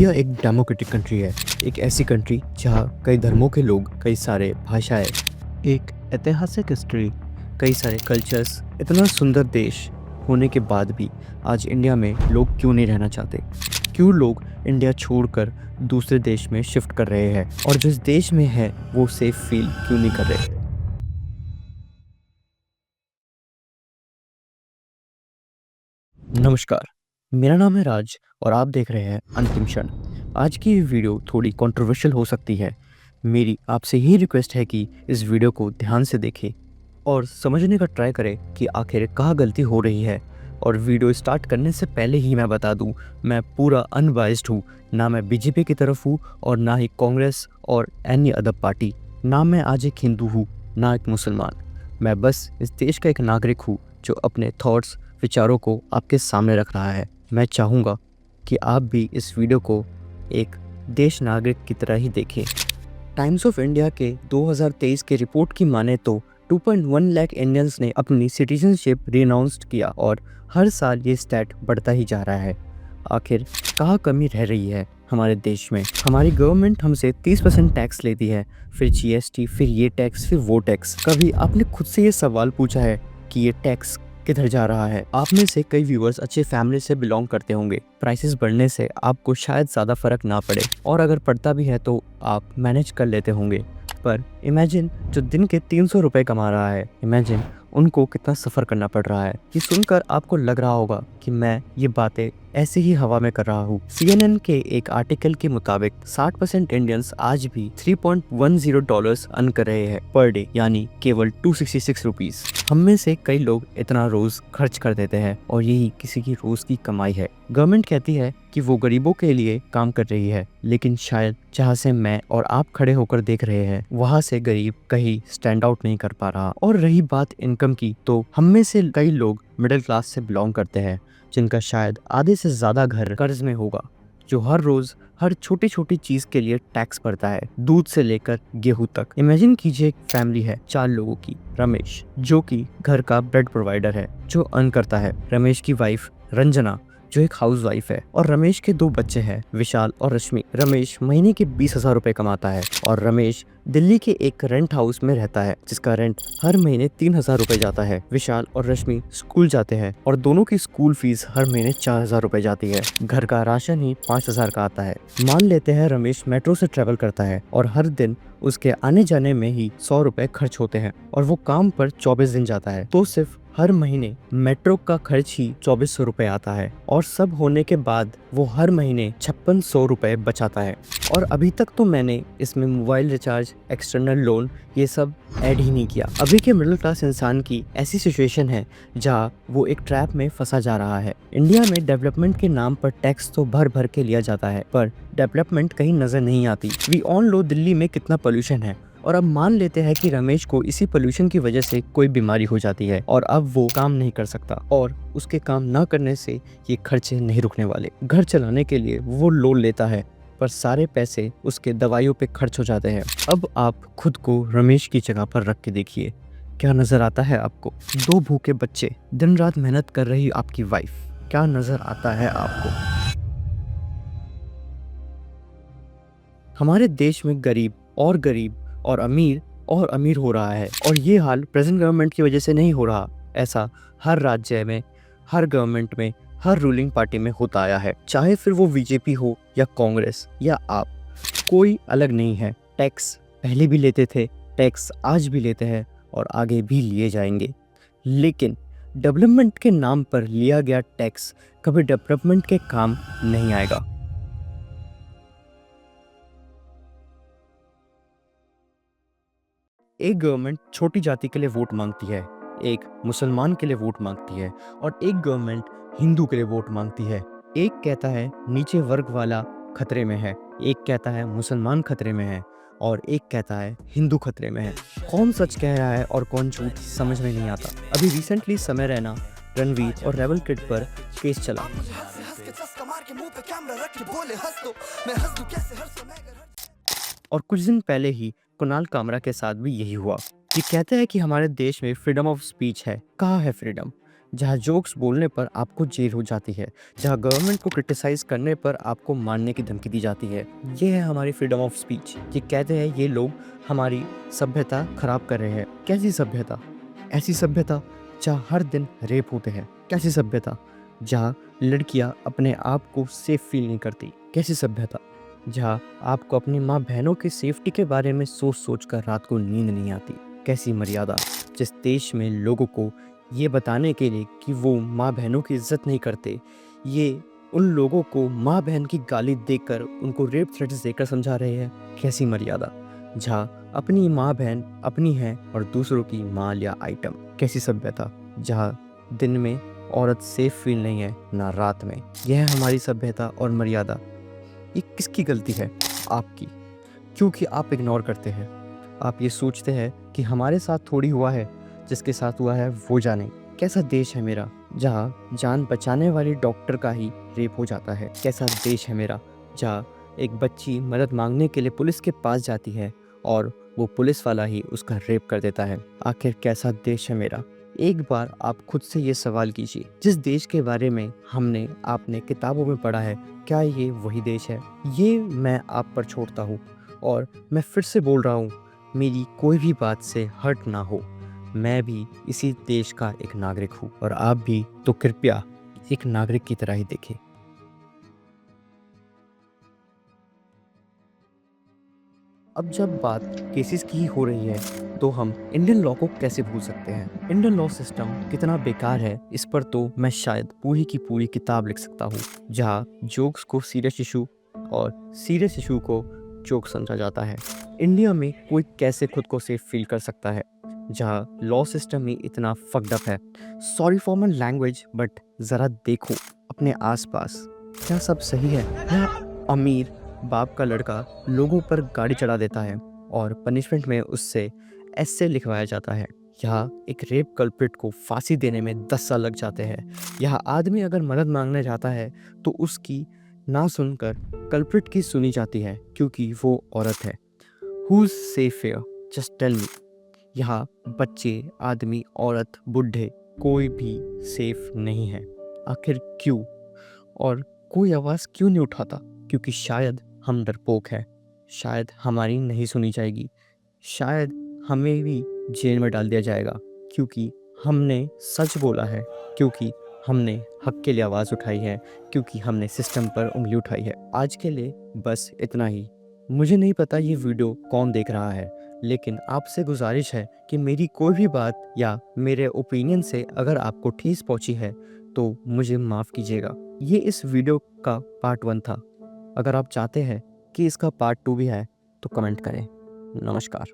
India एक democratic country है। एक ऐसी कंट्री जहाँ कई धर्मों के लोग, कई सारे भाषाएं, एक ऐतिहासिक हिस्ट्री, कई सारे कल्चर्स। इतना सुंदर देश होने के बाद भी आज इंडिया में लोग क्यों नहीं रहना चाहते? क्यों लोग इंडिया छोड़कर दूसरे देश में शिफ्ट कर रहे हैं और जिस देश में है वो सेफ फील क्यों नहीं कर रहे? नमस्कार, मेरा नाम है राज और आप देख रहे हैं अंतिम क्षण। आज की ये वीडियो थोड़ी कंट्रोवर्शियल हो सकती है। मेरी आपसे यही रिक्वेस्ट है कि इस वीडियो को ध्यान से देखें और समझने का ट्राई करें कि आखिर कहाँ गलती हो रही है। और वीडियो स्टार्ट करने से पहले ही मैं बता दूं, मैं पूरा अनबाइस्ड हूँ। ना मैं बीजेपी की तरफ हूँ और ना ही कांग्रेस और एनी अदर पार्टी। ना मैं आज एक हिंदू हूँ, ना एक मुसलमान। मैं बस इस देश का एक नागरिक हूँ जो अपने थॉट्स, विचारों को आपके सामने रख रहा है। मैं चाहूँगा कि आप भी इस वीडियो को एक देश नागरिक की तरह ही देखें। टाइम्स ऑफ इंडिया के 2023 के रिपोर्ट की माने तो 2.1 लाख इंडियंस ने अपनी सिटीजनशिप रिनाउंस्ड किया और हर साल ये स्टैट बढ़ता ही जा रहा है। आखिर कहाँ कमी रह रही है हमारे देश में? हमारी गवर्नमेंट हमसे 30% टैक्स लेती है, फिर जीएसटी, फिर ये टैक्स, फिर वो टैक्स। कभी आपने खुद से ये सवाल पूछा है कि ये टैक्स किधर जा रहा है? आप में से कई व्यूअर्स अच्छे फैमिली से बिलोंग करते होंगे। प्राइसेस बढ़ने से आपको शायद ज़्यादा फर्क ना पड़े और अगर पड़ता भी है तो आप मैनेज कर लेते होंगे। पर इमेजिन जो दिन के 300 रुपए कमा रहा है, इमेजिन उनको कितना सफ़र करना पड़ रहा है। ये सुनकर आपको लग रहा होगा कि मैं ये बातें ऐसे ही हवा में कर रहा हूँ। CNN के एक आर्टिकल के मुताबिक 60% इंडियंस आज भी $3.10 अर्न कर रहे हैं पर डे, यानी केवल 266 रुपीस। हम में से कई लोग इतना रोज खर्च कर देते हैं और यही किसी की रोज की कमाई है। गवर्नमेंट कहती है कि वो गरीबों के लिए काम कर रही है, लेकिन शायद जहाँ से मैं और आप खड़े होकर देख रहे हैं वहाँ से गरीब कहीं स्टैंड आउट नहीं कर पा रहा। और रही बात इनकम की, तो हम में से कई लोग मिडिल क्लास से बिलोंग करते हैं जिनका शायद आधे से ज्यादा घर कर्ज में होगा, जो हर रोज हर छोटी छोटी चीज के लिए टैक्स भरता है, दूध से लेकर गेहूं तक। इमेजिन कीजिए एक फैमिली है 4 लोगों की। रमेश जो कि घर का ब्रेड प्रोवाइडर है, जो अर्न करता है। रमेश की वाइफ रंजना जो एक हाउस वाइफ है और रमेश के 2 बच्चे हैं, विशाल और रश्मि। रमेश महीने के 20,000 रुपए कमाता है और रमेश दिल्ली के एक रेंट हाउस में रहता है जिसका रेंट हर महीने 3,000 रुपए जाता है। विशाल और रश्मि स्कूल जाते हैं और दोनों की स्कूल फीस हर महीने 4,000 रुपए जाती है। घर का राशन ही 5,000 का आता है। मान लेते हैं रमेश मेट्रो से ट्रेवल करता है और हर दिन उसके आने जाने में ही 100 रुपए खर्च होते हैं और वो काम पर 24 दिन जाता है, तो सिर्फ हर महीने मेट्रो का खर्च ही 2400 रुपए आता है। और सब होने के बाद वो हर महीने 5600 रुपए बचाता है। और अभी तक तो मैंने इसमें मोबाइल रिचार्ज, एक्सटर्नल लोन, ये सब ऐड ही नहीं किया। अभी के मिडिल क्लास इंसान की ऐसी सिचुएशन है जहाँ वो एक ट्रैप में फंसा जा रहा है। इंडिया में डेवलपमेंट के नाम पर टैक्स तो भर भर के लिया जाता है, पर डेवलपमेंट कहीं नजर नहीं आती। वी ऑल नो दिल्ली में कितना पोल्यूशन है। और अब मान लेते हैं कि रमेश को इसी पोल्यूशन की वजह से कोई बीमारी हो जाती है और अब वो काम नहीं कर सकता और उसके काम ना करने से ये खर्चे नहीं रुकने वाले। घर चलाने के लिए वो लोन लेता है पर सारे पैसे उसके दवाइयों पे खर्च हो जाते हैं। अब आप खुद को रमेश की जगह पर रख के देखिए, क्या नजर आता है आपको? 2 भूखे बच्चे, दिन रात मेहनत कर रही आपकी वाइफ, क्या नजर आता है आपको? हमारे देश में गरीब और अमीर हो रहा है और ये हाल प्रेजेंट गवर्नमेंट की वजह से नहीं हो रहा। ऐसा हर राज्य में, हर गवर्नमेंट में, हर रूलिंग पार्टी में होता आया है, चाहे फिर वो बीजेपी हो या कांग्रेस या आप, कोई अलग नहीं है। टैक्स पहले भी लेते थे, टैक्स आज भी लेते हैं और आगे भी लिए जाएंगे, लेकिन डेवलपमेंट के नाम पर लिया गया टैक्स कभी डेवलपमेंट के काम नहीं आएगा। एक गवर्नमेंट छोटी जाति के लिए वोट मांगती है, एक मुसलमान के लिए वोट मांगती है और एक गवर्नमेंट हिंदू के लिए वोट मांगती है। एक कहता है नीचे वर्ग वाला खतरे में है, एक कहता है मुसलमान खतरे में है और एक कहता है हिंदू खतरे में है। कौन सच कह रहा है और कौन झूठ समझ में नहीं आता। अभी रिसेंटली समय रैना, रणवीर और रेबल किड पर केस चला और कुछ दिन पहले ही कुणाल कामरा के साथ भी यही हुआ। ये कहते हैं कि हमारे देश में फ्रीडम ऑफ स्पीच है। कहाँ है फ्रीडम? जहाँ जोक्स बोलने पर आपको जेल हो जाती है, जहाँ गवर्नमेंट को क्रिटिसाइज़ करने पर आपको मारने की धमकी दी जाती है। ये है हमारी फ्रीडम ऑफ स्पीच। ये कहते हैं ये लोग हमारी सभ्यता खराब कर रहे हैं। कैसी सभ्यता? ऐसी सभ्यता जहाँ हर दिन रेप होते हैं। कैसी सभ्यता? जहाँ लड़कियाँ अपने आप को सेफ फील नहीं करती। कैसी सभ्यता? जहाँ आपको अपनी माँ बहनों की सेफ्टी के बारे में सोच कर रात को नींद नहीं आती। कैसी मर्यादा? जिस देश में लोगों को ये बताने के लिए कि वो माँ बहनों की इज्जत नहीं करते, ये उन लोगों को माँ बहन की गाली देकर उनको रेप थ्रेट्स देकर समझा रहे हैं। कैसी मर्यादा? जहाँ अपनी माँ बहन अपनी है और दूसरों की माल या आइटम। कैसी सभ्यता? जहाँ दिन में औरत सेफ फील नहीं है ना रात में। यह है हमारी सभ्यता और मर्यादा। ये किसकी गलती है? आपकी। क्योंकि आप इग्नोर करते हैं। आप ये सोचते हैं कि हमारे साथ थोड़ी हुआ है, जिसके साथ हुआ है वो जाने। कैसा देश है मेरा जहाँ जान बचाने वाली डॉक्टर का ही रेप हो जाता है। कैसा देश है मेरा जहाँ एक बच्ची मदद मांगने के लिए पुलिस के पास जाती है और वो पुलिस वाला ही उसका रेप कर देता है। आखिर कैसा देश है मेरा? एक बार आप खुद से ये सवाल कीजिए, जिस देश के बारे में हमने आपने किताबों में पढ़ा है, क्या ये वही देश है? ये मैं आप पर छोड़ता हूँ और मैं फिर से बोल रहा हूँ, मेरी कोई भी बात से हर्ट ना हो। मैं भी इसी देश का एक नागरिक हूँ और आप भी, तो कृपया एक नागरिक की तरह ही देखें। अब जब बात केसेस की ही हो रही है तो हम इंडियन लॉ को कैसे भूल सकते हैं? इंडियन लॉ सिस्टम कितना बेकार है इस पर तो मैं शायद पूरी की पूरी किताब लिख सकता हूँ, जहाँ जोक्स को सीरियस इशू और सीरियस इशू को जोक समझा जाता है। इंडिया में कोई कैसे खुद को सेफ फील कर सकता है जहाँ लॉ सिस्टम ही इतना फक्ड अप है? Sorry for my language but ज़रा देखो अपने आसपास, क्या सब सही है? या अमीर बाप का लड़का लोगों पर गाड़ी चढ़ा देता है और पनिशमेंट में उससे ऐसे लिखवाया जाता है। यहाँ एक रेप कल्प्रिट को फांसी देने में 10 साल लग जाते हैं। यहाँ आदमी अगर मदद मांगने जाता है तो उसकी ना सुनकर कल्प्रिट की सुनी जाती है क्योंकि वो औरत है। Who is safe here? Just tell me. यहाँ बच्चे, आदमी, औरत, बूढ़े, कोई भी सेफ नहीं है। आखिर क्यों? और कोई आवाज़ क्यों नहीं उठाता? क्योंकि शायद हम डरपोक हैं, शायद हमारी नहीं सुनी जाएगी, शायद हमें भी जेल में डाल दिया जाएगा क्योंकि हमने सच बोला है, क्योंकि हमने हक के लिए आवाज़ उठाई है, क्योंकि हमने सिस्टम पर उंगली उठाई है। आज के लिए बस इतना ही। मुझे नहीं पता ये वीडियो कौन देख रहा है, लेकिन आपसे गुजारिश है कि मेरी कोई भी बात या मेरे ओपिनियन से अगर आपको ठेस पहुंची है तो मुझे माफ़ कीजिएगा। ये इस वीडियो का पार्ट 1 था। अगर आप चाहते हैं कि इसका पार्ट 2 भी है तो कमेंट करें। नमस्कार।